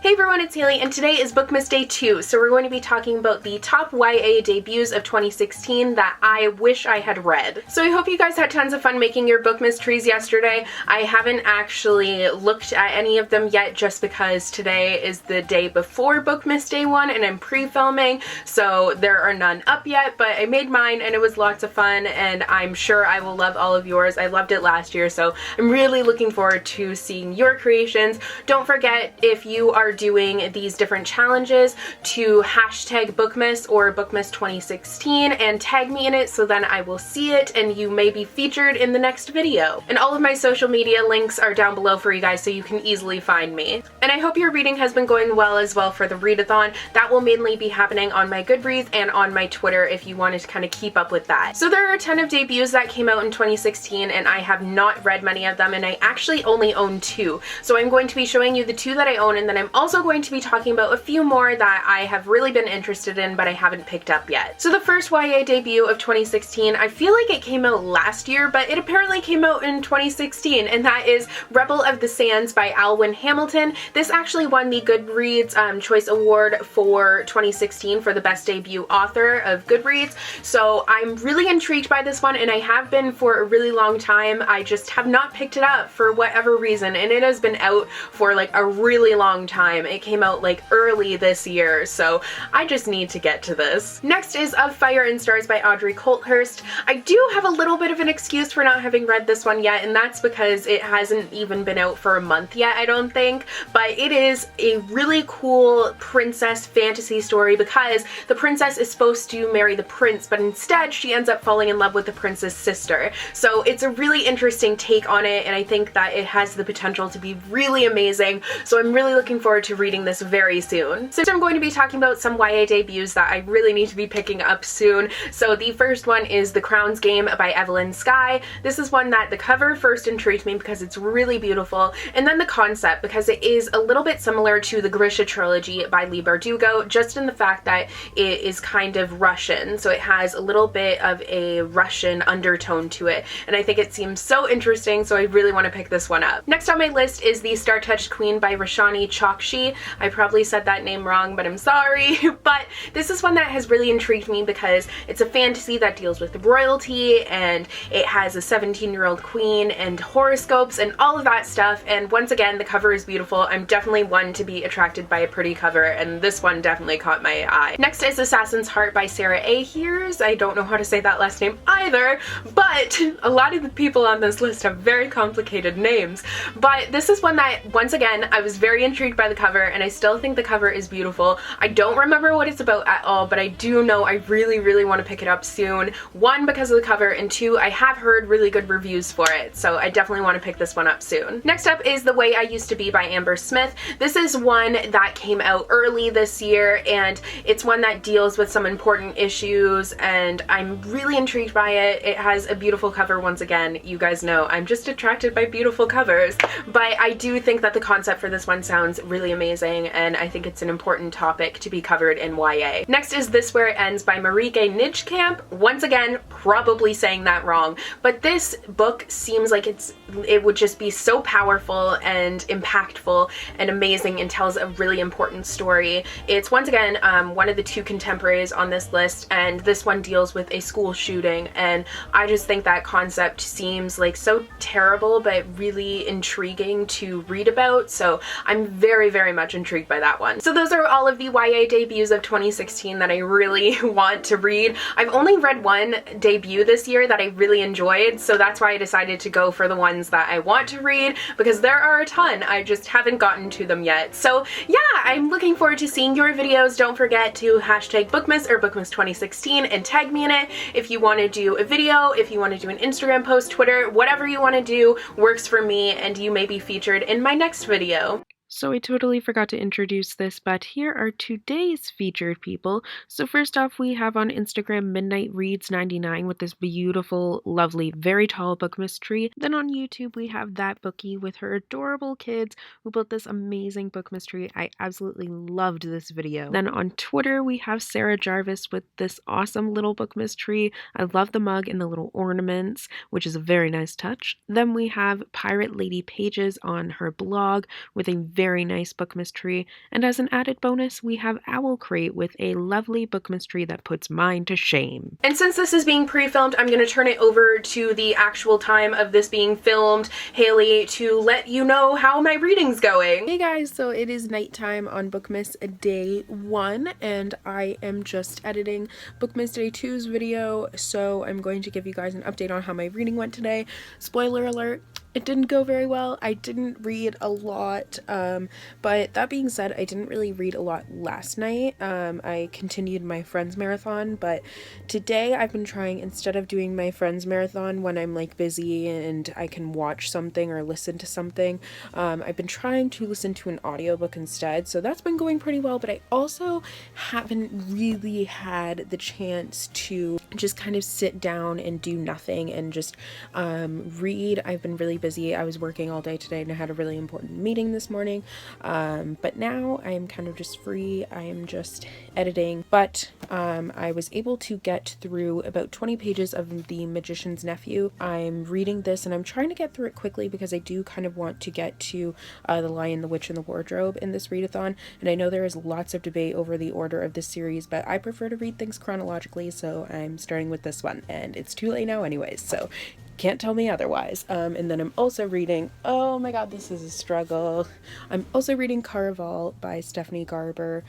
Hey everyone, it's Hailey, and today is Bookmas Day 2, so we're going to be talking about the top YA debuts of 2016 that I wish I had read. So I hope you guys had tons of fun making your Bookmas trees yesterday. I haven't actually looked at any of them yet just because today is the day before Bookmas Day 1 and I'm pre-filming, so there are none up yet, but I made mine and it was lots of fun and I'm sure I will love all of yours. I loved it last year, so I'm really looking forward to seeing your creations. Don't forget, if you are doing these different challenges, to hashtag Bookmas or Bookmas 2016 and tag me in it so then I will see it and you may be featured in the next video. And all of my social media links are down below for you guys so you can easily find me. And I hope your reading has been going well as well for the readathon. That will mainly be happening on my Goodreads and on my Twitter if you wanted to kind of keep up with that. So there are a ton of debuts that came out in 2016 and I have not read many of them, and I actually only own 2. So I'm going to be showing you the 2 that I own, and then I'm also going to be talking about a few more that I have really been interested in but I haven't picked up yet. So the first YA debut of 2016, I feel like it came out last year, but it apparently came out in 2016, and that is Rebel of the Sands by Alwyn Hamilton. This actually won the Goodreads Choice Award for 2016 for the best debut author of Goodreads, so I'm really intrigued by this one and I have been for a really long time. I just have not picked it up for whatever reason, and it has been out for like a really long time. It came out like early this year, so I just need to get to this. Next is Of Fire and Stars by Audrey Colthurst. I do have a little bit of an excuse for not having read this one yet, and that's because it hasn't even been out for a month yet, I don't think, but it is a really cool princess fantasy story because the princess is supposed to marry the prince, but instead she ends up falling in love with the prince's sister. So it's a really interesting take on it, and I think that it has the potential to be really amazing, so I'm really looking forward to reading this very soon. So I'm going to be talking about some YA debuts that I really need to be picking up soon. So the first one is The Crown's Game by Evelyn Skye. This is one that the cover first intrigued me because it's really beautiful, and then the concept because it is a little bit similar to the Grisha trilogy by Leigh Bardugo, just in the fact that it is kind of Russian, so it has a little bit of a Russian undertone to it, and I think it seems so interesting, so I really want to pick this one up. Next on my list is The Star-Touched Queen by Roshani Chokshi. I probably said that name wrong, but I'm sorry. But this is one that has really intrigued me because it's a fantasy that deals with royalty, and it has a 17-year-old queen and horoscopes and all of that stuff, and once again the cover is beautiful. I'm definitely one to be attracted by a pretty cover, and this one definitely caught my eye. Next is Assassin's Heart by Sarah Ahears. I don't know how to say that last name either, but a lot of the people on this list have very complicated names. But this is one that, once again, I was very intrigued by the cover, and I still think the cover is beautiful. I don't remember what it's about at all, but I do know I really want to pick it up soon. 1, because of the cover, and 2, I have heard really good reviews for it, so I definitely want to pick this one up soon. Next up is The Way I Used to Be by Amber Smith. This is one that came out early this year, and it's one that deals with some important issues, and I'm really intrigued by it. It has a beautiful cover once again. You guys know I'm just attracted by beautiful covers, but I do think that the concept for this one sounds really amazing, and I think it's an important topic to be covered in YA. Next is This Where It Ends by Marieke Nijkamp. Once again, probably saying that wrong, but this book seems like it would just be so powerful and impactful and amazing and tells a really important story. It's once again one of the 2 contemporaries on this list, and this one deals with a school shooting, and I just think that concept seems like so terrible but really intriguing to read about, so I'm very much intrigued by that one. So those are all of the YA debuts of 2016 that I really want to read. I've only read one debut this year that I really enjoyed, so that's why I decided to go for the ones that I want to read, because there are a ton. I just haven't gotten to them yet. So yeah, I'm looking forward to seeing your videos. Don't forget to hashtag Bookmas or Bookmas 2016 and tag me in it if you want to do a video, if you want to do an Instagram post, Twitter, whatever you want to do works for me, and you may be featured in my next video. So I totally forgot to introduce this, but here are today's featured people. So first off, we have on Instagram Midnight Reads 99 with this beautiful, lovely, very tall Bookmas tree. Then on YouTube, we have That Bookie with her adorable kids who built this amazing Bookmas tree. I absolutely loved this video. Then on Twitter, we have Sarah Jarvis with this awesome little Bookmas tree. I love the mug and the little ornaments, which is a very nice touch. Then we have Pirate Lady Pages on her blog with a very very nice Bookmas tree, and as an added bonus, we have Owl Crate with a lovely Bookmas tree that puts mine to shame. And since this is being pre-filmed, I'm going to turn it over to the actual time of this being filmed, Hailey, to let you know how my reading's going. Hey guys, so it is nighttime on Bookmas Day 1, and I am just editing Bookmas Day 2's video, so I'm going to give you guys an update on how my reading went today. Spoiler alert, it didn't go very well. I didn't read a lot, but that being said, I didn't really read a lot last night. I continued my Friends marathon, but today I've been trying, instead of doing my Friends marathon when I'm like busy and I can watch something or listen to something, I've been trying to listen to an audiobook instead, so that's been going pretty well. But I also haven't really had the chance to just kind of sit down and do nothing and just read. I've been really busy. I was working all day today and I had a really important meeting this morning, but now I am kind of just free. I am just editing, but I was able to get through about 20 pages of The Magician's Nephew. I'm reading this and I'm trying to get through it quickly because I do kind of want to get to The Lion, the Witch, and the Wardrobe in this readathon, and I know there is lots of debate over the order of this series, but I prefer to read things chronologically, so I'm starting with this one, and it's too late now anyways, so can't tell me otherwise. And then I'm also reading, oh my god, this is a struggle. I'm also reading Caraval by Stephanie Garber.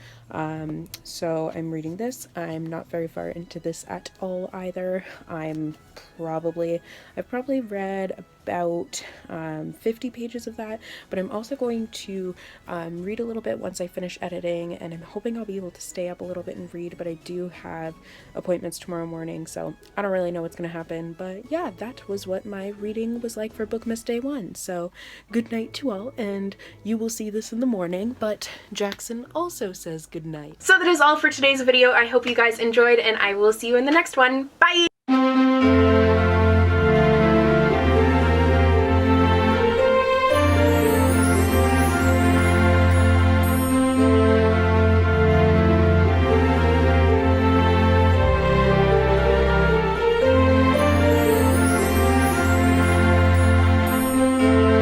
So I'm reading this. I'm not very far into this at all either. I've probably read about 50 pages of that, but I'm also going to read a little bit once I finish editing, and I'm hoping I'll be able to stay up a little bit and read, but I do have appointments tomorrow morning, so I don't really know what's gonna happen. But yeah, that was what my reading was like for Bookmas Day 1. So good night to all, and you will see this in the morning, but Jackson also says good night. So that is all for today's video. I hope you guys enjoyed, and I will see you in the next one. Bye!